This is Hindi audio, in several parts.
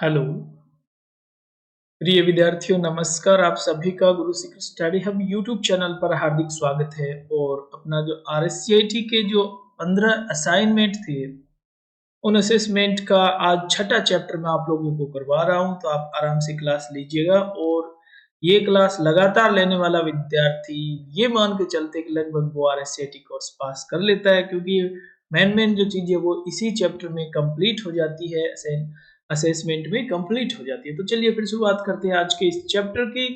हेलो, प्रिय विद्यार्थियों नमस्कार। आप सभी का गुरु secret study hub YouTube channel पर हार्दिक स्वागत है। और अपना जो आरएससीआईटी के जो 15 असाइनमेंट थे, उन असेसमेंट का आज छठा चैप्टर मैं आप लोगों को करवा रहा हूं, तो आप आराम से क्लास लीजिएगा। और ये क्लास लगातार लेने वाला विद्यार्थी ये मान के चलते कि लगभग वो आरएससीआईटी कोर्स पास कर लेता है, क्योंकि मेन जो चीज है वो इसी चैप्टर में कंप्लीट हो जाती है, असेसमेंट में कंप्लीट हो जाती है। तो चलिए फिर शुरुआत करते हैं आज के इस चैप्टर की।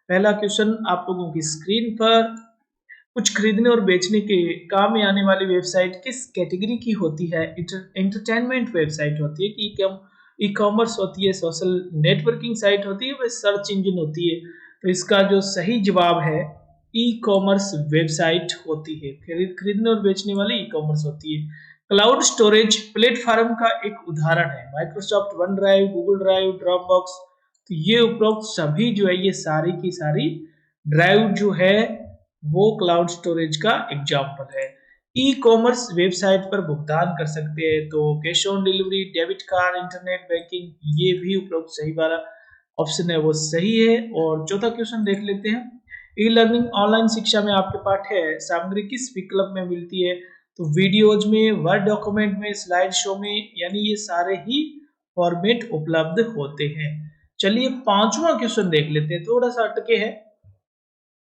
पहला क्वेश्चन आप लोगों की स्क्रीन पर, कुछ खरीदने और बेचने के काम में आने वाली वेबसाइट किस कैटेगरी की होती है? एंटरटेनमेंट वेबसाइट होती है कि ई कॉमर्स होती है, सोशल नेटवर्किंग साइट होती है, वह सर्च इंजन होती है? तो इसका जो सही जवाब है ई कॉमर्स वेबसाइट होती है। खरीदने और बेचने वाली ई कॉमर्स होती है। क्लाउड स्टोरेज प्लेटफॉर्म का एक उदाहरण है Microsoft one drive, Google drive, drop box. तो ये उपरोक्त सभी जो है ये सारी की सारी ड्राइव जो है वो क्लाउड स्टोरेज का एग्जाम्पल है। ई कॉमर्स वेबसाइट पर भुगतान कर सकते हैं, तो cash on delivery, debit card, internet banking, ये भी उपरोक्त सही वाला ऑप्शन है वो सही है। और चौथा क्वेश्चन देख लेते हैं। ई लर्निंग ऑनलाइन शिक्षा में आपके पाठ्य सामग्री किस विकल्प में मिलती है? तो वीडियोज में, वर्ड डॉक्यूमेंट में, स्लाइड शो में, यानी ये सारे ही फॉर्मेट उपलब्ध होते हैं। चलिए पांचवा क्वेश्चन देख लेते हैं, थोड़ा सा अटके है।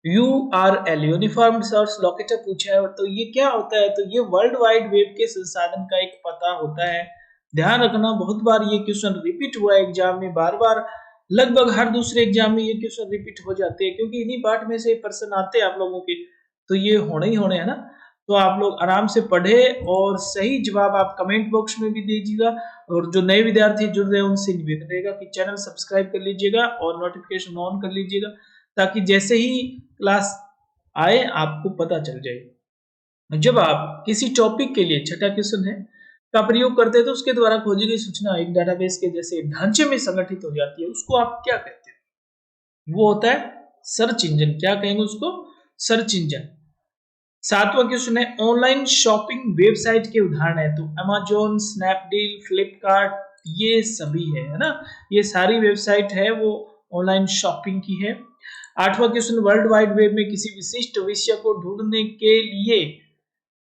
URL यूनिफॉर्म रिसोर्स लोकेटर पूछा है, तो ये क्या होता है? तो ये वर्ल्ड वाइड वेब के संसाधन का एक पता होता है। ध्यान रखना, बहुत बार ये क्वेश्चन रिपीट हुआ है एग्जाम में, बार बार लगभग हर दूसरे एग्जाम में ये क्वेश्चन रिपीट हो जाते हैं, क्योंकि इन्हीं पार्ट में से प्रश्न आते हैं आप लोगों के, तो ये होने ही होने है ना। तो आप लोग आराम से पढ़े और सही जवाब आप कमेंट बॉक्स में भी दीजिएगा। और जो नए विद्यार्थी जुड़ रहे हैं उनसे निवेदन रहेगा कि चैनल सब्सक्राइब कर लीजिएगा और नोटिफिकेशन ऑन कर लीजिएगा, ताकि जैसे ही क्लास आए आपको पता चल जाए। जब आप किसी टॉपिक के लिए, छठा क्वेश्चन है, का प्रयोग करते हैं तो उसके द्वारा खोजी गई सूचना एक डेटाबेस के जैसे ढांचे में संगठित हो जाती है, उसको आप क्या कहते हैं? वो होता है सर्च इंजन। क्या कहेंगे उसको? Search engine. सातवां क्वेश्चन है, ऑनलाइन शॉपिंग वेबसाइट के उदाहरण है? तो अमेजोन, स्नैपडील, फ्लिपकार्ट, ये सभी है ना। ये सारी वेबसाइट है वो ऑनलाइन शॉपिंग की है। आठवां क्वेश्चन, वर्ल्ड वाइड वेब में किसी विशिष्ट विषय को ढूंढने के लिए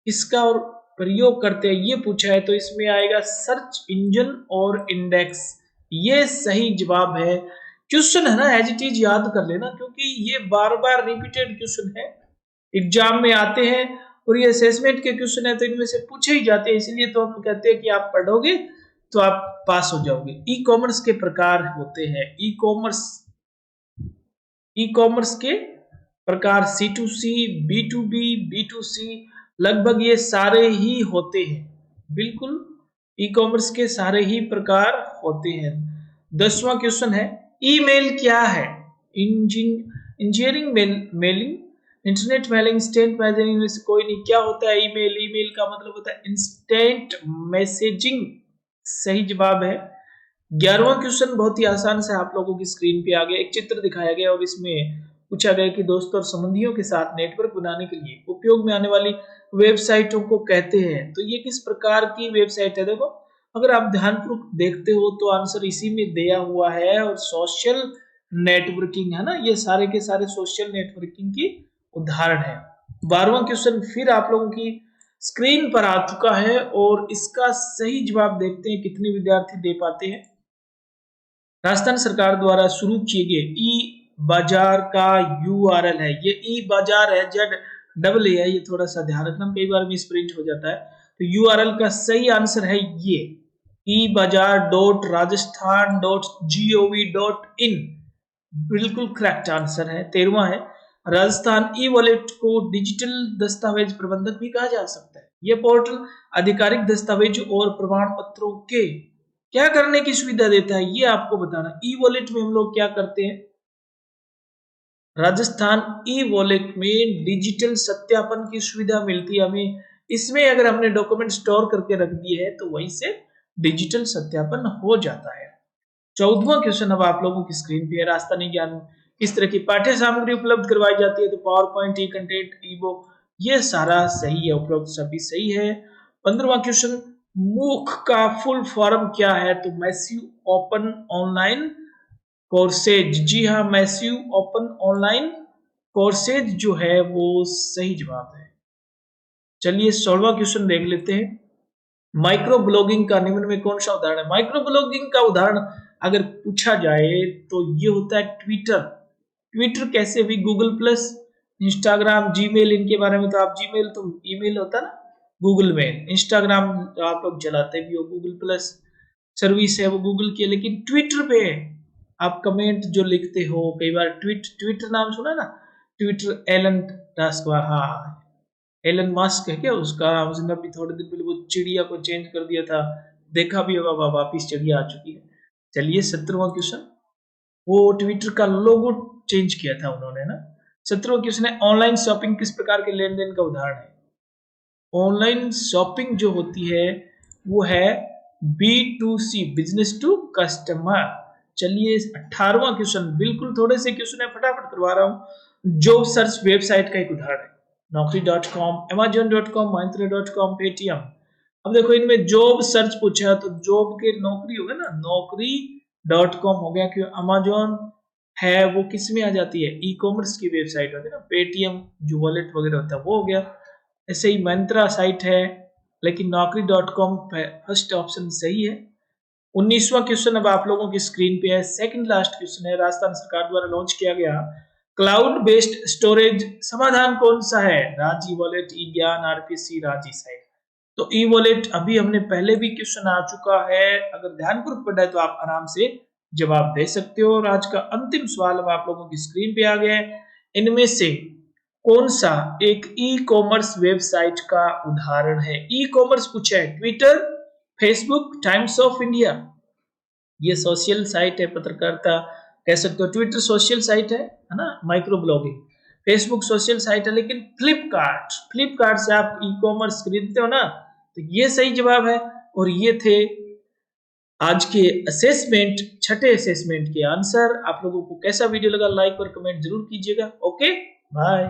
इसका और प्रयोग करते हैं, ये पूछा है। तो इसमें आएगा सर्च इंजन और इंडेक्स, ये सही जवाब है। क्वेश्चन है ना, एज इट इज याद कर लेना, क्योंकि ये बार बार रिपीटेड क्वेश्चन है, एग्जाम में आते हैं और ये असेसमेंट के क्वेश्चन है तो इनमें से पूछे ही जाते हैं, इसलिए तो हम कहते हैं कि आप पढ़ोगे तो आप पास हो जाओगे। ई कॉमर्स के प्रकार होते हैं। ई कॉमर्स के प्रकार C2C, B2B, B2C, लगभग ये सारे ही होते हैं। बिल्कुल ई कॉमर्स के सारे ही प्रकार होते हैं। 10वां क्वेश्चन है, ईमेल क्या है? Engineering mailing, internet mailing, instant messaging में से कोई नहीं। क्या होता है ईमेल? ईमेल का मतलब होता है इंस्टेंट मैसेजिंग, सही जवाब है। 11वां क्वेश्चन बहुत ही आसान से आप लोगों की स्क्रीन पे आ गया, एक चित्र दिखाया गया और इसमें पूछा गया कि दोस्तों और संबंधियों के साथ नेटवर्क बनाने के लिए उपयोग में आने वाली वेबसाइटों को कहते हैं। तो ये किस प्रकार की वेबसाइट है? देखो, अगर आप ध्यानपूर्वक देखते हो तो आंसर इसी में दिया हुआ है, और सोशल नेटवर्किंग है ना, ये सारे के सारे सोशल नेटवर्किंग की उदाहरण है। 12वां क्वेश्चन फिर आप लोगों की स्क्रीन पर आ चुका है और इसका सही जवाब देखते हैं कितने विद्यार्थी दे पाते हैं। राजस्थान सरकार द्वारा शुरू किए गए ई बाजार का URL है, ये ई बाजार है, ZEE है, ये थोड़ा सा ध्यान रखना, कई बार मिस प्रिंट हो जाता है। तो URL का सही आंसर है ये ebazaar.rajasthan.gov.in, बिल्कुल करेक्ट आंसर है। 13वां है, राजस्थान ई वॉलेट को डिजिटल दस्तावेज प्रबंधक भी कहा जा सकता है। यह पोर्टल आधिकारिक दस्तावेज और प्रमाण पत्रों के क्या करने की सुविधा देता है, ये आपको बताना। ई वॉलेट में हम लोग क्या करते हैं? राजस्थान ई वॉलेट में डिजिटल सत्यापन की सुविधा मिलती है हमें। इसमें अगर हमने डॉक्यूमेंट स्टोर करके रख दिए है तो वहीं से डिजिटल सत्यापन हो जाता है। 14वां क्वेश्चन अब आप लोगों की स्क्रीन पे है, राजस्थानी ज्ञान किस तरह की पाठ्य सामग्री उपलब्ध करवाई जाती है? तो पावर पॉइंट, ई कंटेंट, ई बुक, ये सारा सही है, उपरोक्त सभी सही है। 15वां क्वेश्चन, मूक का फुल फॉर्म क्या है? तो मैसिव ओपन ऑनलाइन कोर्सेज। जी हाँ, मैसिव ओपन ऑनलाइन कोर्सेज जो है वो सही जवाब है। चलिए 16वां क्वेश्चन देख लेते हैं। माइक्रो ब्लॉगिंग का निम्न में कौन सा उदाहरण है? माइक्रो ब्लॉगिंग का उदाहरण अगर पूछा जाए तो ये होता है ट्विटर। ट्विटर कैसे भी, गूगल प्लस, इंस्टाग्राम, जीमेल, इनके बारे में तो आप जीमेल तो ईमेल होता है ना, गूगल मेल, इंस्टाग्राम आप लोग चलाते भी हो, गूगल प्लस सर्विस है वो गूगल की है, लेकिन ट्विटर पे आप कमेंट जो लिखते हो कई बार, ट्विटर नाम सुना ना, ट्विटर एलन टास्क, हाँ एलन मस्क है क्या उसका, उसने अभी थोड़े दिन पहले वो चिड़िया को चेंज कर दिया था, देखा भी होगा, वापिस चिड़िया आ चुकी है। चलिए 17वां क्वेश्चन, वो ट्विटर का लोगो चेंज किया था उन्होंने ना। 17वां क्वेश्चन है, ऑनलाइन शॉपिंग किस प्रकार के लेन देन का उदाहरण है? ऑनलाइन शॉपिंग जो होती है वो है B2C, बिजनेस टू कस्टमर। चलिए 18वां क्वेश्चन, बिल्कुल थोड़े से क्वेश्चन है, फटाफट करवा रहा हूं। जॉब सर्च वेबसाइट का एक उदाहरण है, naukri.com, amazon.com, myntra.com, पेटीएम। अब देखो इनमें जॉब सर्च पूछा तो जॉब के नौकरी हो गया ना, naukri.com हो गया, क्यों अमेजोन है वो किस में आ जाती है, ई कॉमर्स की वेबसाइट होती है ना, पेटीएम जो वॉलेट वगैरह होता है वो हो गया। ऐसे ही मंत्रा साइट है, लेकिन naukri.com फर्स्ट ऑप्शन सही है। 19वां क्वेश्चन अब आप लोगों की स्क्रीन पे है, सेकंड लास्ट क्वेश्चन है। राजस्थान सरकार द्वारा लॉन्च किया गया क्लाउड बेस्ड स्टोरेज समाधान कौन सा है? राजी वॉलेट, ई ज्ञान, आरपीसी, राजी साइट। तो ई वॉलेट अभी हमने पहले भी क्वेश्चन आ चुका है, अगर ध्यानपूर्वक पढ़ा है तो आप आराम से जवाब दे सकते हो। और आज का अंतिम सवाल अब आप लोगों की स्क्रीन पे आ गया है, इनमें से कौन सा एक ई कॉमर्स वेबसाइट का उदाहरण है? ई कॉमर्स पूछा है, Twitter, Facebook, times of India, ये सोशल साइट है, पत्रकारिता कह सकते हो, ट्विटर सोशल साइट है ना, micro blogging, Facebook social site है, लेकिन फ्लिपकार्ट, फ्लिपकार्ट से आप ई कॉमर्स खरीदते हो ना, तो ये सही जवाब है। और ये थे आज के असेसमेंट, छठे असेसमेंट के आंसर। आप लोगों को कैसा वीडियो लगा, लाइक और कमेंट जरूर कीजिएगा। Okay, bye.